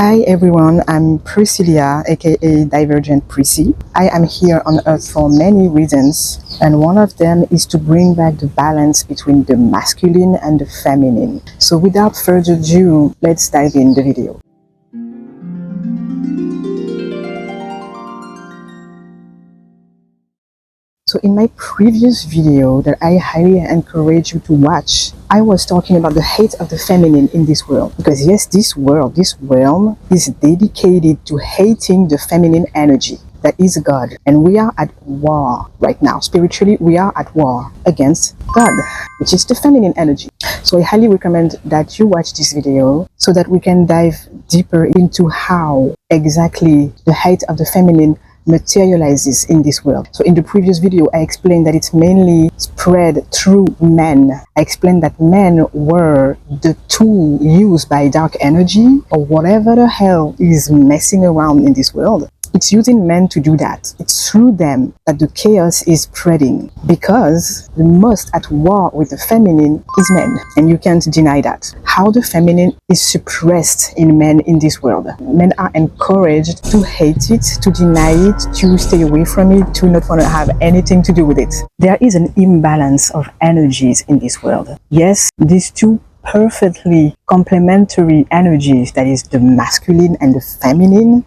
Hi everyone, I'm Priscilla, aka Divergent Prissy. I am here on Earth for many reasons, and one of them is to bring back the balance between the masculine and the feminine. So without further ado, let's dive in the video. So in my previous video that I highly encourage you to watch, I was talking about the hate of the feminine in this world. Because yes, this world, this realm is dedicated to hating the feminine energy. That is God. And we are at war right now. Spiritually, we are at war against God, which is the feminine energy. So I highly recommend that you watch this video so that we can dive deeper into how exactly the hate of the feminine materializes in this world. So in the previous video, I explained that it's mainly spread through men. I explained that men were the tool used by dark energy or whatever the hell is messing around in this world. It's using men to do that. It's through them that the chaos is spreading, because the most at war with the feminine is men, and you can't deny that. How the feminine is suppressed in men in this world. Men are encouraged to hate it, to deny it, to stay away from it, to not want to have anything to do with it. There is an imbalance of energies in this world. Yes, these two perfectly complementary energies, that is the masculine and the feminine,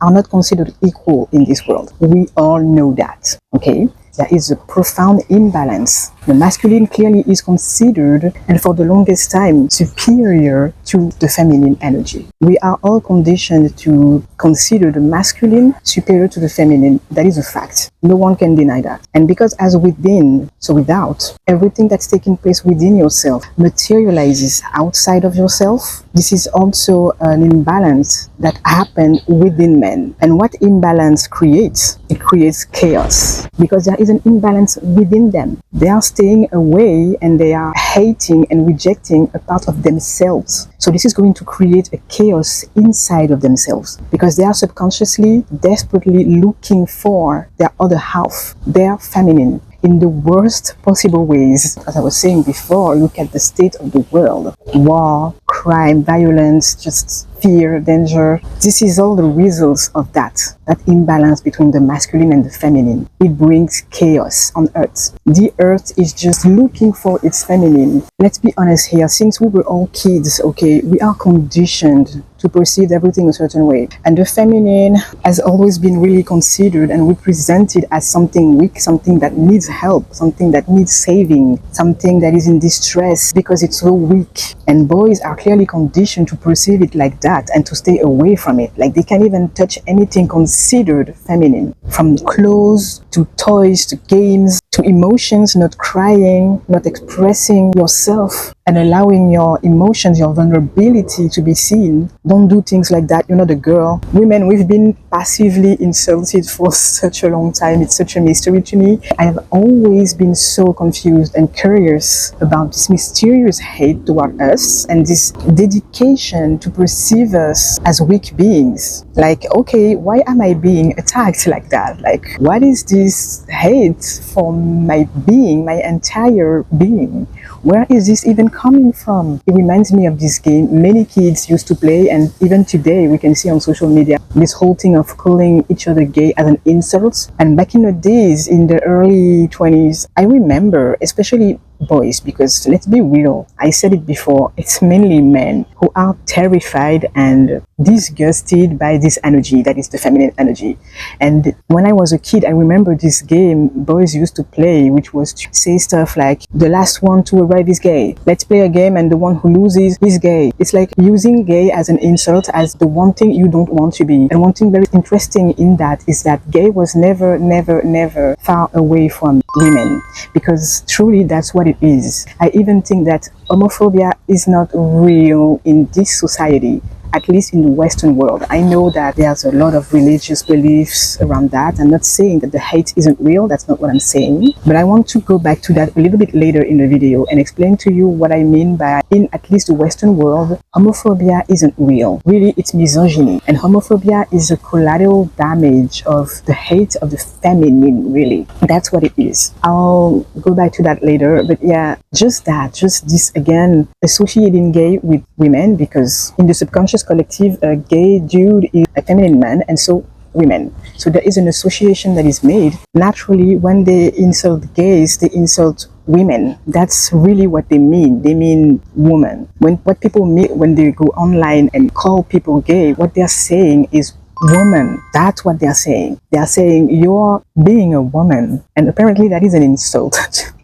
are not considered equal in this world. We all know that, okay? There is a profound imbalance. The masculine clearly is considered, and for the longest time, superior to the feminine energy. We are all conditioned to consider the masculine superior to the feminine. That is a fact. No one can deny that. And because as within, so without, everything that's taking place within yourself materializes outside of yourself, this is also an imbalance that happened within men. And what imbalance creates? It creates chaos, because there is an imbalance within them. They are staying away and they are hating and rejecting a part of themselves. So this is going to create a chaos inside of themselves, because they are subconsciously, desperately looking for their other half, their feminine, in the worst possible ways. As I was saying before, look at the state of the world. War, crime, violence, just fear, danger. This is all the results of that imbalance between the masculine and the feminine. It brings chaos on Earth. The Earth is just looking for its feminine. Let's be honest here, since we were all kids, okay, we are conditioned to perceive everything a certain way. And the feminine has always been really considered and represented as something weak, something that needs help, something that needs saving, something that is in distress because it's so weak. And boys are clearly conditioned to perceive it like that and to stay away from it. Like they can't even touch anything considered feminine. From clothes to toys to games to emotions, not crying, not expressing yourself and allowing your emotions, your vulnerability to be seen. Don't do things like that. You're not a girl. Women, we've been passively insulted for such a long time. It's such a mystery to me. I have always been so confused and curious about this mysterious hate toward us and this dedication to perceive us as weak beings. Like, okay, why am I being attacked like that? Like, what is this hate for my being, my entire being? Where is this even coming from? It reminds me of this game many kids used to play, and even today we can see on social media this whole thing of calling each other gay as an insult. And back in the days, in the early 20s, I remember, especially boys, because let's be real, I said it before, it's mainly men who are terrified and disgusted by this energy that is the feminine energy. And when I was a kid, I remember this game boys used to play, which was to say stuff like, the last one to arrive is gay, let's play a game and the one who loses is gay. It's like using gay as an insult, as the one thing you don't want to be. And one thing very interesting in that is that gay was never far away from women, because truly that's what it is. I even think that homophobia is not real in this society, at least in the Western world. I know that there's a lot of religious beliefs around that. I'm not saying that the hate isn't real, that's not what I'm saying. But I want to go back to that a little bit later in the video and explain to you what I mean by, in at least the Western world, homophobia isn't real. Really, it's misogyny. And homophobia is a collateral damage of the hate of the feminine, really. That's what it is. I'll go back to that later, but yeah, just this again, associating gay with women, because in the subconscious conscious collective, a gay dude is a feminine man, and so women. So there is an association that is made. Naturally, when they insult gays, they insult women. That's really what they mean. They mean woman. What people mean when they go online and call people gay, what they're saying is woman. That's what they're saying. They're saying you're being a woman. And apparently that is an insult.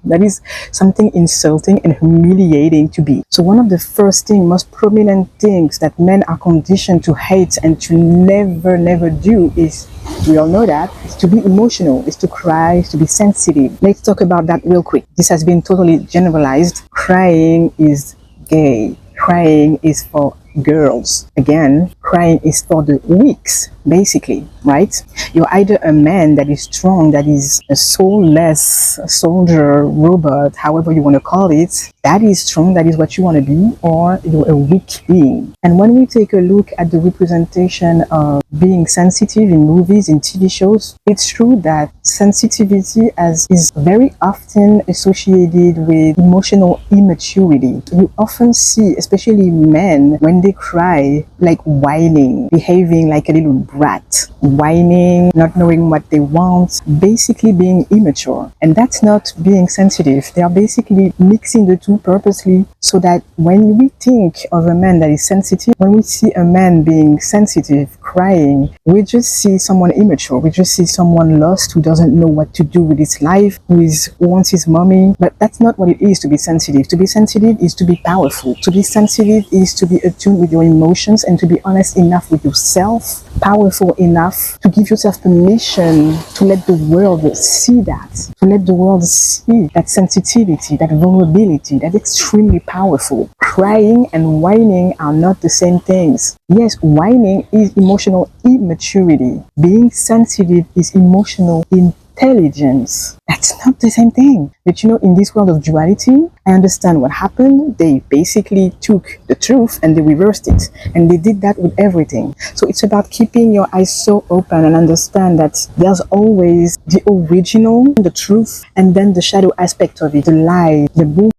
That is something insulting and humiliating to be. So one of the first things, most prominent things that men are conditioned to hate and to never do is, we all know that, is to be emotional, is to cry, is to be sensitive. Let's talk about that real quick. This has been totally generalized. Crying is gay. Crying is for girls. Again, crying is for the weaks, basically, right? You're either a man that is strong, that is a soulless soldier, robot, however you want to call it, that is strong, that is what you want to be, or you're a weak being. And when we take a look at the representation of being sensitive in movies, in TV shows, it's true that sensitivity is very often associated with emotional immaturity. You often see, especially men, when they cry, like whining, behaving like a little brat, whining, not knowing what they want, basically being immature. And that's not being sensitive. They are basically mixing the two purposely so that when we think of a man that is sensitive, when we see a man being sensitive, crying, we just see someone immature. We just see someone lost who doesn't know what to do with his life, who wants his mommy. But that's not what it is to be sensitive. To be sensitive is to be powerful. To be sensitive is to be attuned with your emotions and to be honest enough with yourself, powerful enough to give yourself permission to let the world see that, to let the world see that sensitivity, that vulnerability, that's extremely powerful. Crying and whining are not the same things. Yes, whining is emotional immaturity. Being sensitive is emotional intelligence. That's not the same thing. But you know, in this world of duality, I understand what happened. They basically took the truth and they reversed it. And they did that with everything. So it's about keeping your eyes so open and understand that there's always the original, the truth, and then the shadow aspect of it, the lie, the bullshit.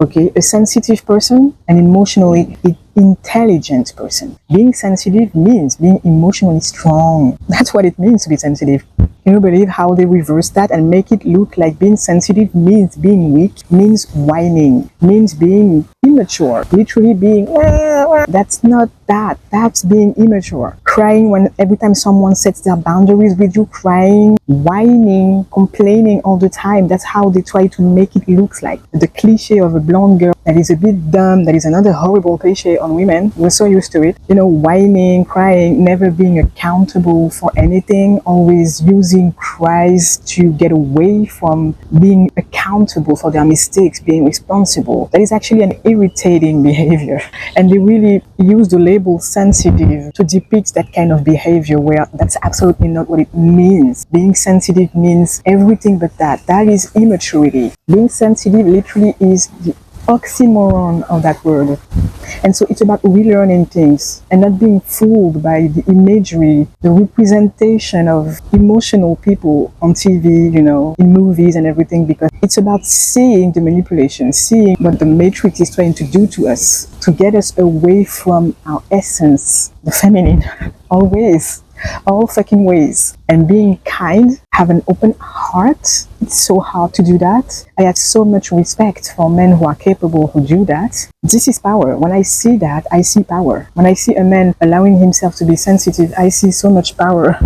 Okay, a sensitive person, an emotionally intelligent person. Being sensitive means being emotionally strong. That's what it means to be sensitive. Can you believe how they reverse that and make it look like being sensitive means being weak, means whining, means being immature, literally being that's not that. That's being immature. Crying when every time someone sets their boundaries with you, crying, whining, complaining all the time. That's how they try to make it look like. The cliche of a blonde girl that is a bit dumb, that is another horrible cliche on women. We're so used to it. You know, whining, crying, never being accountable for anything, always using cries to get away from being accountable for their mistakes, being responsible. That is actually an irritating behavior. And they really use the label sensitive to depict that kind of behavior where that's absolutely not what it means. Being sensitive means everything but that. That is immaturity. Being sensitive literally is the oxymoron of that word. And so it's about relearning things and not being fooled by the imagery, the representation of emotional people on TV, you know, in movies and everything, because it's about seeing the manipulation, seeing what the matrix is trying to do to us, to get us away from our essence, the feminine, always. All fucking ways. And being kind, have an open heart, it's so hard to do that. I have so much respect for men who are capable who do that. This is power. When I see that, I see power. When I see a man allowing himself to be sensitive, I see so much power.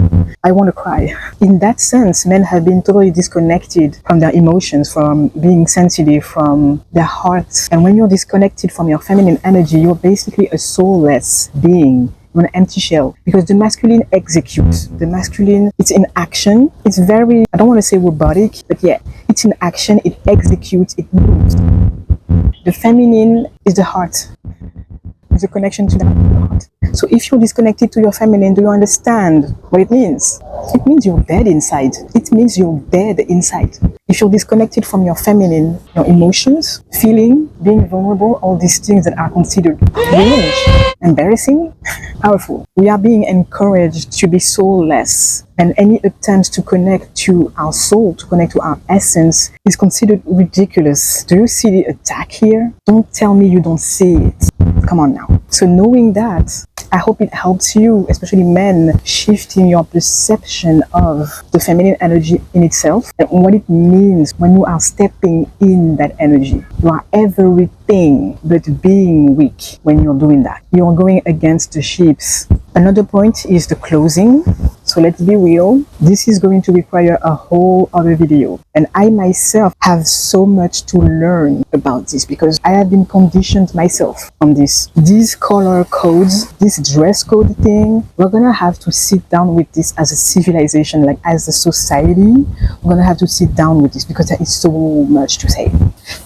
I want to cry. In that sense, men have been totally disconnected from their emotions, from being sensitive, from their hearts. And when you're disconnected from your feminine energy, you're basically a soulless being. An empty shell, because the masculine executes. The masculine, it's in action. It's very, I don't want to say robotic, but yeah, it's in action, it executes, it moves. The feminine is the heart. There's a connection to the heart. So if you're disconnected to your feminine, do you understand what it means? It means you're dead inside. It means you're dead inside. If you're disconnected from your feminine, your emotions, feeling, being vulnerable, all these things that are considered cringe, embarrassing, powerful. We are being encouraged to be soulless, and any attempts to connect to our soul, to connect to our essence, is considered ridiculous. Do you see the attack here? Don't tell me you don't see it. Come on now. So knowing that, I hope it helps you, especially men, shifting your perception of the feminine energy in itself and what it means when you are stepping in that energy. You are everything but being weak when you're doing that. You're going against the ships. Another point is the closing. So let's be real, this is going to require a whole other video. And I myself have so much to learn about this because I have been conditioned myself on this. These color codes, this dress code thing, we're gonna have to sit down with this as a civilization, like as a society. We're gonna have to sit down with this because there is so much to say.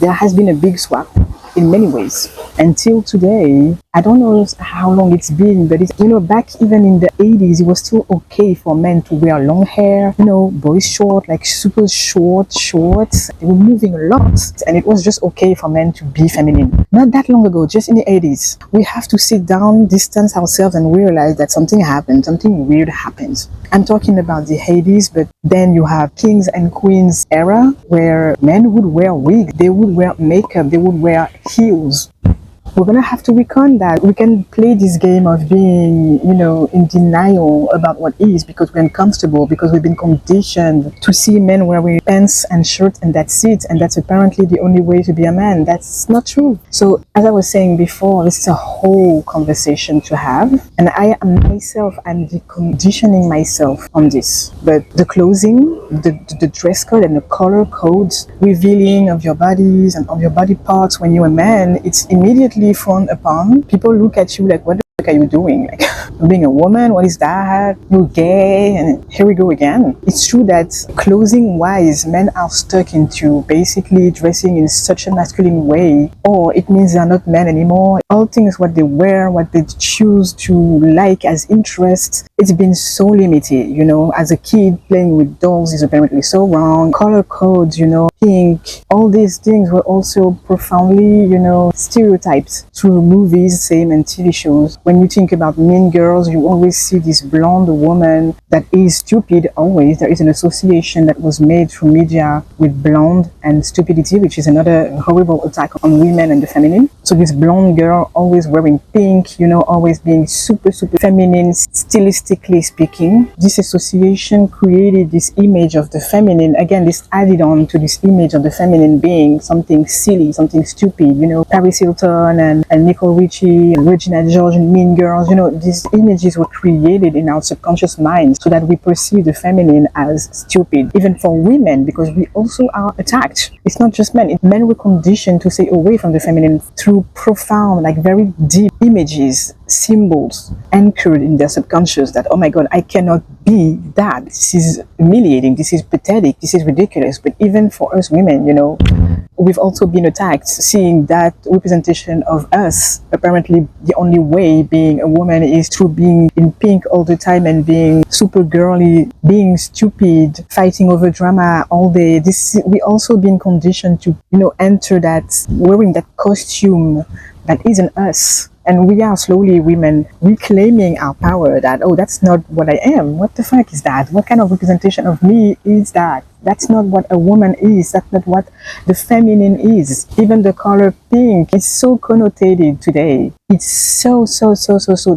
There has been a big swap in many ways. Until today, I don't know how long it's been, but it's, back even in the 80s, it was still okay for men to wear long hair, boys short, like super shorts. They were moving a lot, and it was just okay for men to be feminine. Not that long ago, just in the 80s, we have to sit down, distance ourselves, and realize that something happened, something weird happened. I'm talking about the 80s, but then you have kings and queens era where men would wear wigs, they would wear makeup, they would wear heels. We're gonna have to recon that. We can play this game of being, in denial about what is because we're uncomfortable, because we've been conditioned to see men wearing pants and shirts and that's it, and that's apparently the only way to be a man. That's not true. So as I was saying before, this is a whole conversation to have, and I'm deconditioning myself on this. But the clothing, the dress code and the color codes, revealing of your bodies and of your body parts when you're a man, it's immediately frowned upon. People look at you like, what the fuck are you doing? Like, being a woman, what is that? You're gay, and here we go again. It's true that clothing wise, men are stuck into basically dressing in such a masculine way, or it means they're not men anymore. All things, what they wear, what they choose to like as interests, it's been so limited. As a kid, playing with dolls is apparently so wrong. Color codes, pink, all these things were also profoundly, stereotyped through movies, same, and TV shows. When you think about Mean Girls, you always see this blonde woman that is stupid always. There is an association that was made through media with blonde and stupidity, which is another horrible attack on women and the feminine. So this blonde girl always wearing pink, always being super feminine, stylistically speaking. This association created this image of the feminine. Again, this added on to this image of the feminine being something silly, something stupid. Paris Hilton and Nicole Richie and Regina George and Mean Girls, these images were created in our subconscious mind so that we perceive the feminine as stupid, even for women, because we also are attacked. It's not just men. Men were conditioned to stay away from the feminine through profound, like very deep images, symbols anchored in their subconscious that, oh my God, I cannot be that. This is humiliating. This is pathetic. This is ridiculous. But even for us women, we've also been attacked seeing that representation of us. Apparently the only way being a woman is through being in pink all the time and being super girly, being stupid, fighting over drama all day. We also been conditioned to enter that, wearing that costume that isn't us. And we are slowly, women, reclaiming our power that, oh, that's not what I am. What the fuck is that? What kind of representation of me is that? That's not what a woman is. That's not what the feminine is. Even the color pink is so connotated today. It's so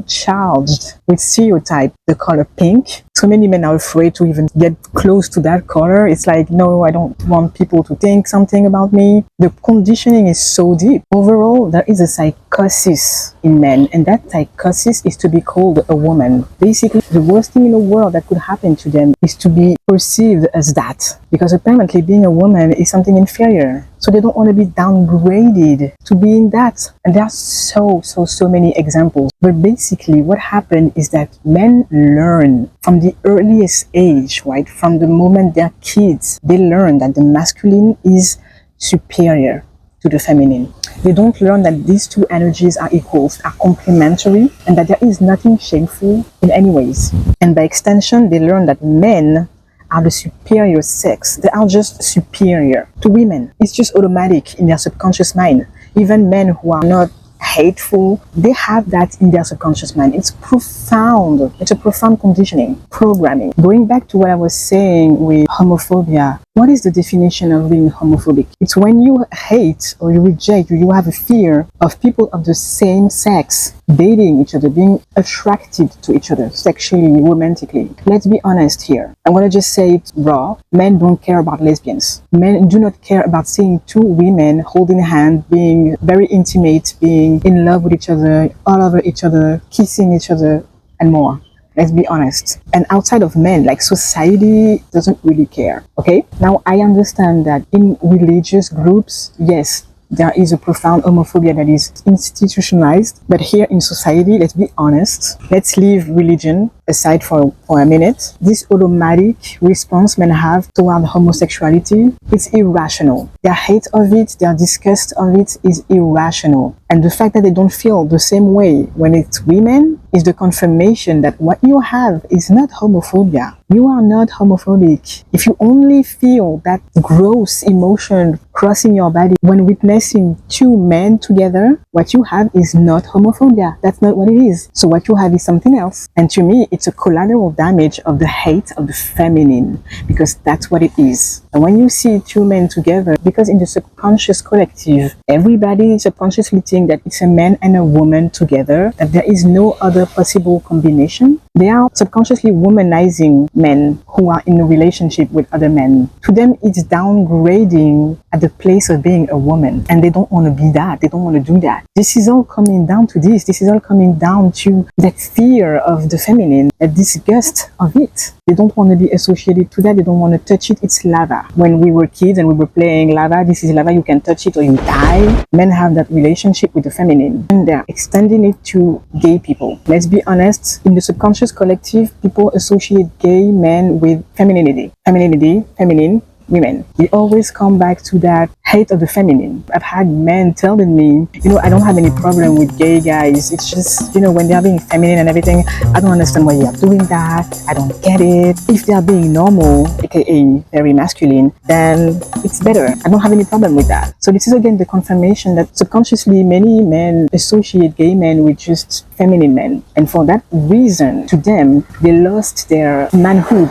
charged with stereotype, the color pink. So many men are afraid to even get close to that color. It's like, no, I don't want people to think something about me. The conditioning is so deep. Overall, there is a psychosis in men, and that psychosis is to be called a woman. Basically, the worst thing in the world that could happen to them is to be perceived as that, because apparently being a woman is something inferior. So they don't want to be downgraded to being that. And there are so many examples. But basically what happened is that men learn from the earliest age, right? From the moment they're kids, they learn that the masculine is superior to the feminine. They don't learn that these two energies are equals, are complementary, and that there is nothing shameful in any ways. And by extension, they learn that men are the superior sex. They are just superior to women. It's just automatic in their subconscious mind. Even men who are not hateful. They have that in their subconscious mind. It's profound. It's a profound conditioning, programming. Going back to what I was saying with homophobia, what is the definition of being homophobic? It's when you hate or you reject or you have a fear of people of the same sex dating each other, being attracted to each other sexually, romantically. Let's be honest here. I want to just say it raw. Men don't care about lesbians. Men do not care about seeing two women holding hands, being very intimate, being in love with each other, all over each other, kissing each other, and more. Let's be honest. And outside of men, like society doesn't really care. Okay? Now, I understand that in religious groups, yes, there is a profound homophobia that is institutionalized. But here in society, let's be honest, let's leave religion aside for a minute. This automatic response men have toward homosexuality, it's irrational. Their hate of it, their disgust of it is irrational. And the fact that they don't feel the same way when it's women is the confirmation that what you have is not homophobia. You are not homophobic. If you only feel that gross emotion crossing your body when witnessing two men together, what you have is not homophobia. That's not what it is. So what you have is something else. And to me, it's a collateral damage of the hate of the feminine, because that's what it is. And when you see two men together, because in the subconscious collective, everybody subconsciously thinks that it's a man and a woman together, that there is no other possible combination. They are subconsciously womanizing men who are in a relationship with other men. To them, it's downgrading at the place of being a woman. And they don't want to be that. They don't want to do that. This is all coming down to this. This is all coming down to that fear of the feminine, a disgust of it. They don't want to be associated to that. They don't want to touch it. It's lava. When we were kids and we were playing lava, this is lava, you can touch it or you die. Men have that relationship with the feminine. And they're extending it to gay people. Let's be honest, in the subconscious collective, people associate gay men with femininity, feminine, women. We always come back to that hate of the feminine. I've had men telling me, I don't have any problem with gay guys. It's just, when they're being feminine and everything, I don't understand why you're doing that. I don't get it. If they're being normal, aka very masculine, then it's better. I don't have any problem with that. So this is again the confirmation that subconsciously many men associate gay men with just feminine men. And for that reason, to them, they lost their manhood.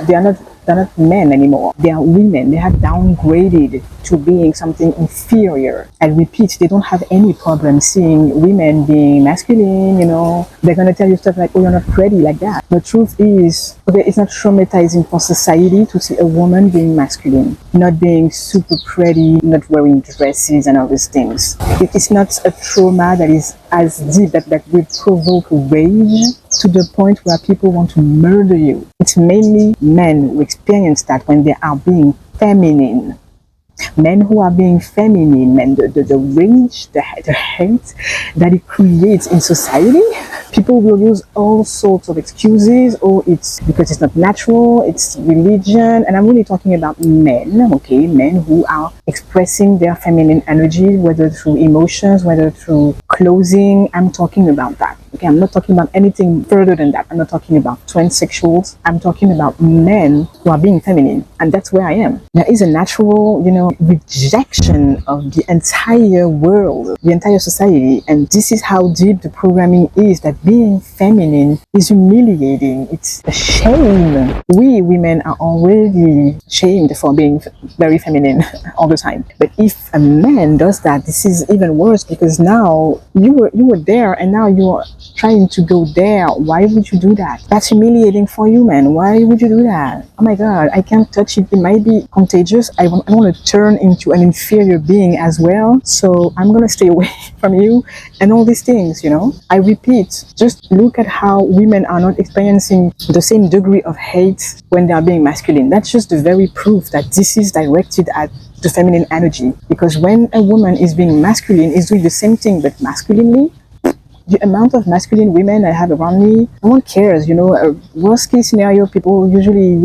They're not men anymore. They are women. They have downgraded to being something inferior. I repeat, they don't have any problem seeing women being masculine, They're going to tell you stuff like, oh, you're not pretty like that. The truth is, okay, it's not traumatizing for society to see a woman being masculine, not being super pretty, not wearing dresses and all these things. It's not a trauma that is as deep that will provoke rage to the point where people want to murder you. It's mainly men who experience that when they are being feminine. Men who are being feminine, men, the rage, the hate that it creates in society, people will use all sorts of excuses, or it's because it's not natural, it's religion, and I'm really talking about men, okay, men who are expressing their feminine energy, whether through emotions, whether through clothing. I'm talking about that. Okay, I'm not talking about anything further than that. I'm not talking about transsexuals. I'm talking about men who are being feminine. And that's where I am. There is a natural, rejection of the entire world, the entire society. And this is how deep the programming is, that being feminine is humiliating. It's a shame. We women are already shamed for being very feminine all the time. But if a man does that, this is even worse, because now you were there and now you are trying to go there. Why would you do that? That's humiliating for you, man. Why would you do that? Oh my God, I can't touch it. It might be contagious. I want to turn into an inferior being as well. So I'm going to stay away from you and all these things, I repeat, just look at how women are not experiencing the same degree of hate when they are being masculine. That's just the very proof that this is directed at the feminine energy. Because when a woman is being masculine, is doing the same thing but masculinely, the amount of masculine women I have around me, no one cares, worst case scenario, people usually,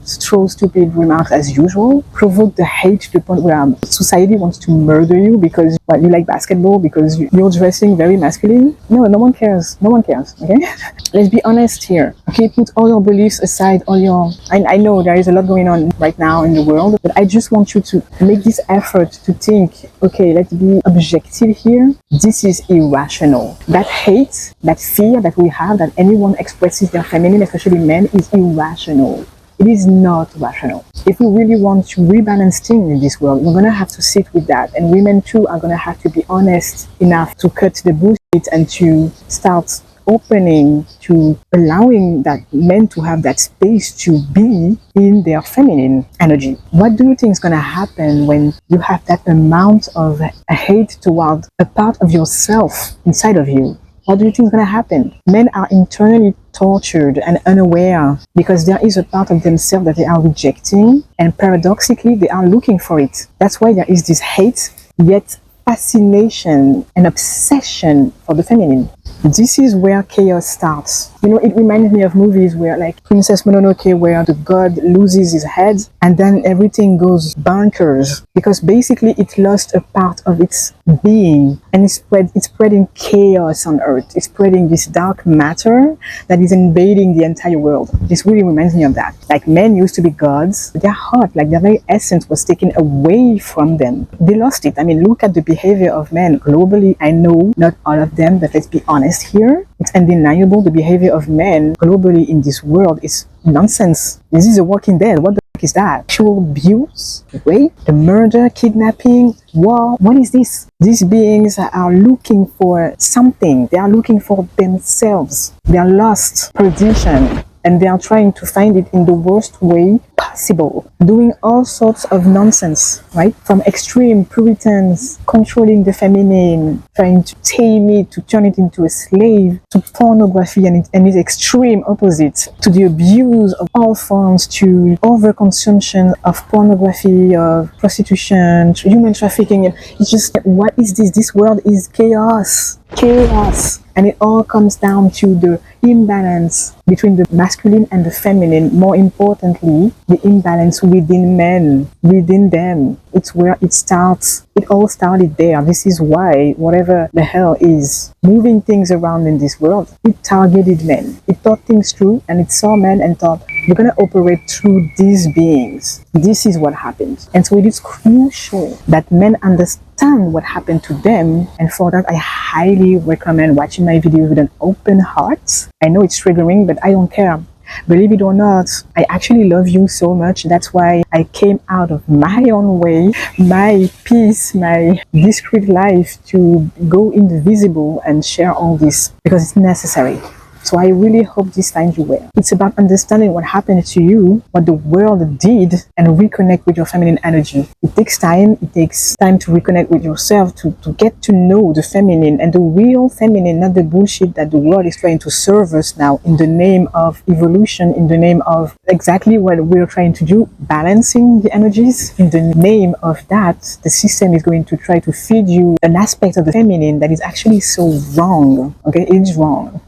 throw stupid remarks as usual, provoke the hate to the point where society wants to murder you because What, you like basketball because you're dressing very masculine? No, no one cares. No one cares. Okay, let's be honest here. Okay, put all your beliefs aside. All your I know there is a lot going on right now in the world, but I just want you to make this effort to think. Okay, let's be objective here. This is irrational. That hate, that fear that we have that anyone expresses their feminine, especially men, is irrational. It is not rational. If we really want to rebalance things in this world, we're going to have to sit with that. And women too are going to have to be honest enough to cut the bullshit and to start opening to allowing that men to have that space to be in their feminine energy. What do you think is going to happen when you have that amount of hate toward a part of yourself inside of you? What do you think is going to happen? Men are internally tortured and unaware because there is a part of themselves that they are rejecting, and paradoxically they are looking for it. That's why there is this hate, yet fascination and obsession for the feminine. This is where chaos starts. You know, it reminds me of movies where, like Princess Mononoke, where the god loses his head and then everything goes bonkers because basically it lost a part of its being, and it's spreading chaos on earth. It's spreading this dark matter that is invading the entire world. This really reminds me of that. Like, men used to be gods, their heart, like their very essence was taken away from them. They lost it. I mean, look at the behavior of men globally. I know not all of them, but let's be honest here. It's undeniable. The behavior of men globally in this world is nonsense. This is a walking dead. What the fuck is that? Sexual abuse, rape, the murder, kidnapping, war. What is this? These beings are looking for something. They are looking for themselves. They are lost, perdition, and they are trying to find it in the worst way possible, doing all sorts of nonsense, right? From extreme Puritans controlling the feminine, trying to tame it, to turn it into a slave, to pornography and its extreme opposite, to the abuse of all forms, to overconsumption of pornography, of prostitution, human trafficking. It's just, what is this? This world is chaos. Chaos. And it all comes down to the imbalance between the masculine and the feminine. More importantly, the imbalance within men, within them. It's where it starts. It all started there. This is why whatever the hell is moving things around in this world, it targeted men. It thought things through, and it saw men and thought, we're going to operate through these beings. This is what happened. And so it is crucial that men understand what happened to them. And for that, I highly recommend watching my videos with an open heart. I know it's triggering, but I don't care. Believe it or not, I actually love you so much. That's why I came out of my own way, my peace, my discreet life to go in the visible and share all this because it's necessary. So I really hope this finds you well. It's about understanding what happened to you, what the world did, and reconnect with your feminine energy. It takes time. It takes time to reconnect with yourself, to get to know the feminine and the real feminine, not the bullshit that the world is trying to serve us now in the name of evolution, in the name of exactly what we're trying to do, balancing the energies. In the name of that, the system is going to try to feed you an aspect of the feminine that is actually so wrong. Okay, it's wrong.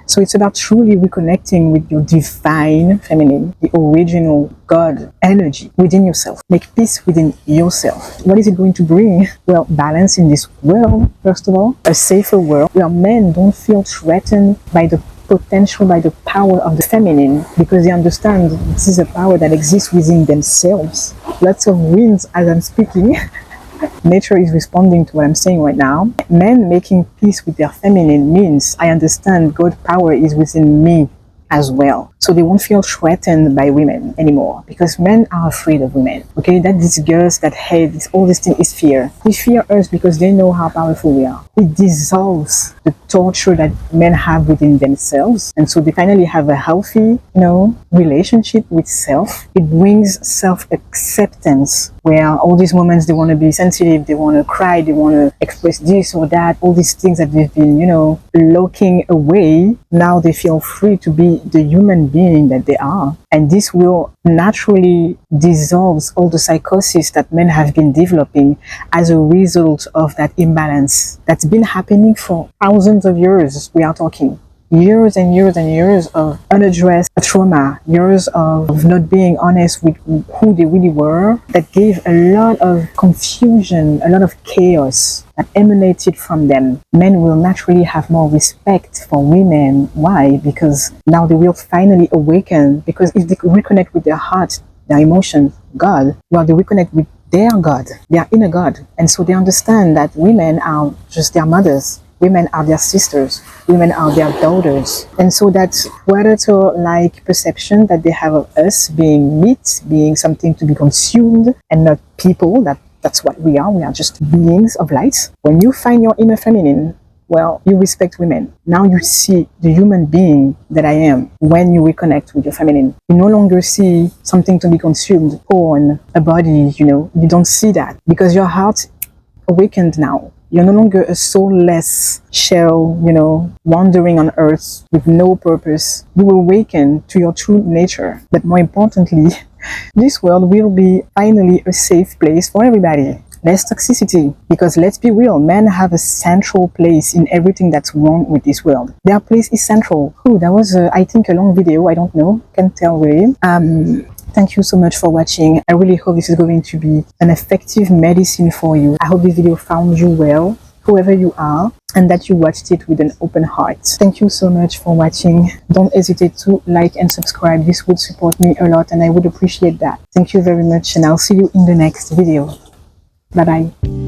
So it's about truly reconnecting with your divine feminine, the original God energy within yourself. Make peace within yourself. What is it going to bring? Well, balance in this world, first of all, a safer world where men don't feel threatened by the potential, by the power of the feminine, because they understand this is a power that exists within themselves. Lots of winds as I'm speaking. Nature is responding to what I'm saying right now. Men making peace with their feminine means I understand God's power is within me as well. So they won't feel threatened by women anymore because men are afraid of women. Okay, that disgust, that hate, all this thing is fear. They fear us because they know how powerful we are. It dissolves the torture that men have within themselves. And so they finally have a healthy, relationship with self. It brings self-acceptance where all these moments they want to be sensitive, they want to cry, they want to express this or that, all these things that they've been, locking away. Now they feel free to be the human being that they are. And this will naturally dissolve all the psychosis that men have been developing as a result of that imbalance that's been happening for thousands of years. We are talking. years and years and years of unaddressed trauma, years of not being honest with who they really were, that gave a lot of confusion, a lot of chaos that emanated from them. Men will naturally have more respect for women. Why? Because now they will finally awaken, because if they reconnect with their heart, their emotions, God, well, they reconnect with their God, their inner God. And so they understand that women are just their mothers. Women are their sisters. Women are their daughters. And so that predator-like perception that they have of us being meat, being something to be consumed, and not people, that's what we are. We are just beings of light. When you find your inner feminine, well, you respect women. Now you see the human being that I am when you reconnect with your feminine. You no longer see something to be consumed, porn, a body, you don't see that because your heart awakened now. You're no longer a soulless shell, wandering on earth with no purpose. You awaken to your true nature. But more importantly, this world will be finally a safe place for everybody. Less toxicity, because let's be real, men have a central place in everything that's wrong with this world. Their place is central. That was, I think, a long video. I don't know. Can't tell really. Thank you so much for watching. I really hope this is going to be an effective medicine for you. I hope this video found you well, whoever you are, and that you watched it with an open heart. Thank you so much for watching. Don't hesitate to like and subscribe. This would support me a lot and I would appreciate that. Thank you very much, and I'll see you in the next video. Bye bye.